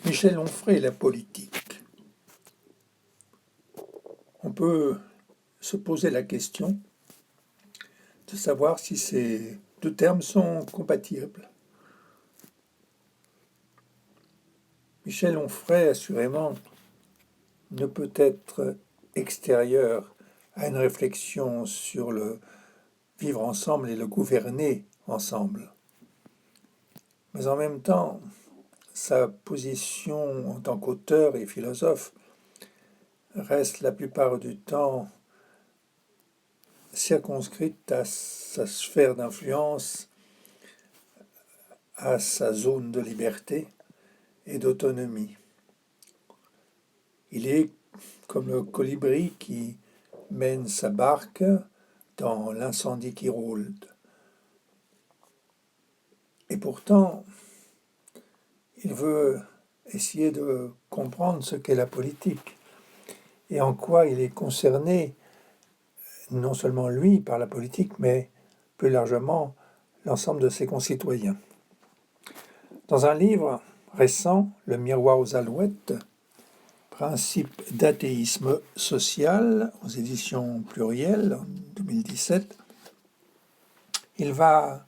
Michel Onfray et la politique. On peut se poser la question de savoir si ces deux termes sont compatibles. Michel Onfray, assurément, ne peut être extérieur à une réflexion sur le vivre ensemble et le gouverner ensemble. Mais en même temps, sa position en tant qu'auteur et philosophe reste la plupart du temps circonscrite à sa sphère d'influence, à sa zone de liberté et d'autonomie. Il est comme le colibri qui mène sa barque dans l'incendie qui rôde. Et pourtant, il veut essayer de comprendre ce qu'est la politique et en quoi il est concerné, non seulement lui par la politique, mais plus largement l'ensemble de ses concitoyens. Dans un livre récent, Le miroir aux alouettes, principe d'athéisme social, aux éditions Pluriel, en 2017, il va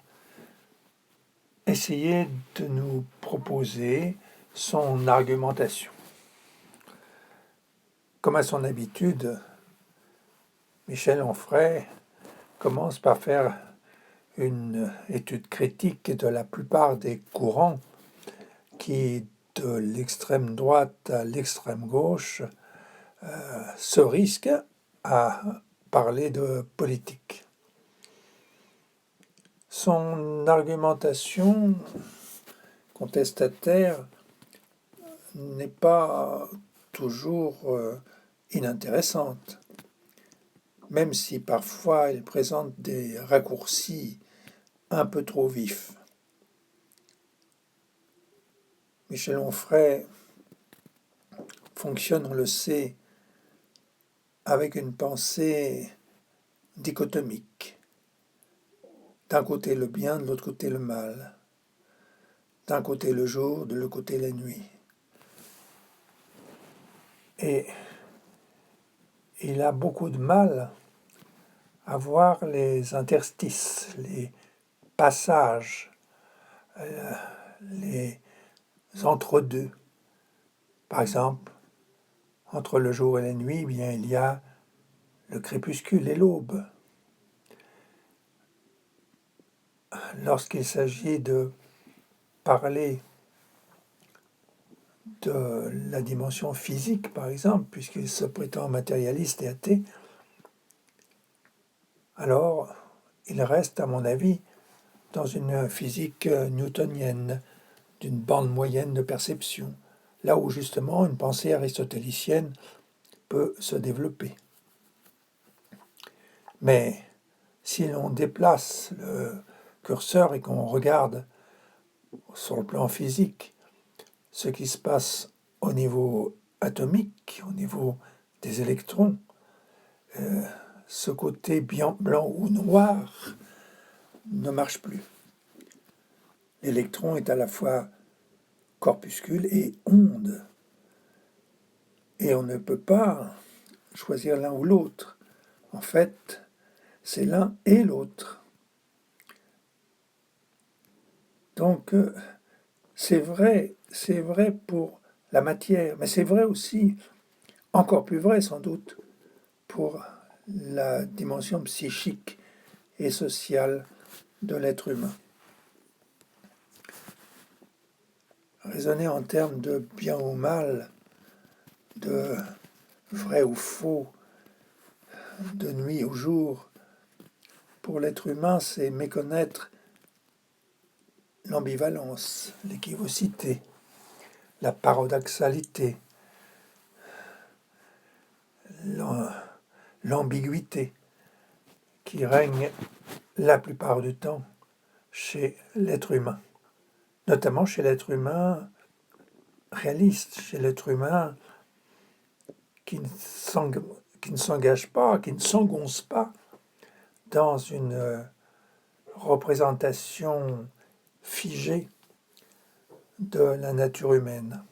essayer de nous proposer son argumentation. Comme à son habitude, Michel Onfray commence par faire une étude critique de la plupart des courants qui, de l'extrême droite à l'extrême gauche, se risquent à parler de politique. Son argumentation contestataire n'est pas toujours inintéressante, même si parfois il présente des raccourcis un peu trop vifs. Michel Onfray fonctionne, on le sait, avec une pensée dichotomique. D'un côté le bien, de l'autre côté le mal. D'un côté le jour, de l'autre côté la nuit. Et il a beaucoup de mal à voir les interstices, les passages, les entre-deux. Par exemple, entre le jour et la nuit, bien, il y a le crépuscule et l'aube. Lorsqu'il s'agit de parler de la dimension physique, par exemple, puisqu'il se prétend matérialiste et athée, alors il reste, à mon avis, dans une physique newtonienne, d'une bande moyenne de perception, là où justement une pensée aristotélicienne peut se développer. Mais si l'on déplace le curseur et qu'on regarde sur le plan physique ce qui se passe au niveau atomique, au niveau des électrons, ce côté blanc ou noir ne marche plus. L'électron est à la fois corpuscule et onde. Et on ne peut pas choisir l'un ou l'autre. En fait, c'est l'un et l'autre. Donc, c'est vrai pour la matière, mais c'est vrai aussi, encore plus vrai sans doute, pour la dimension psychique et sociale de l'être humain. Raisonner en termes de bien ou mal, de vrai ou faux, de nuit au jour, pour l'être humain, c'est méconnaître l'ambivalence, l'équivocité, la paradoxalité, l'ambiguïté qui règne la plupart du temps chez l'être humain, notamment chez l'être humain réaliste, chez l'être humain qui ne s'engage pas, qui ne s'engonce pas dans une représentation figée de la nature humaine.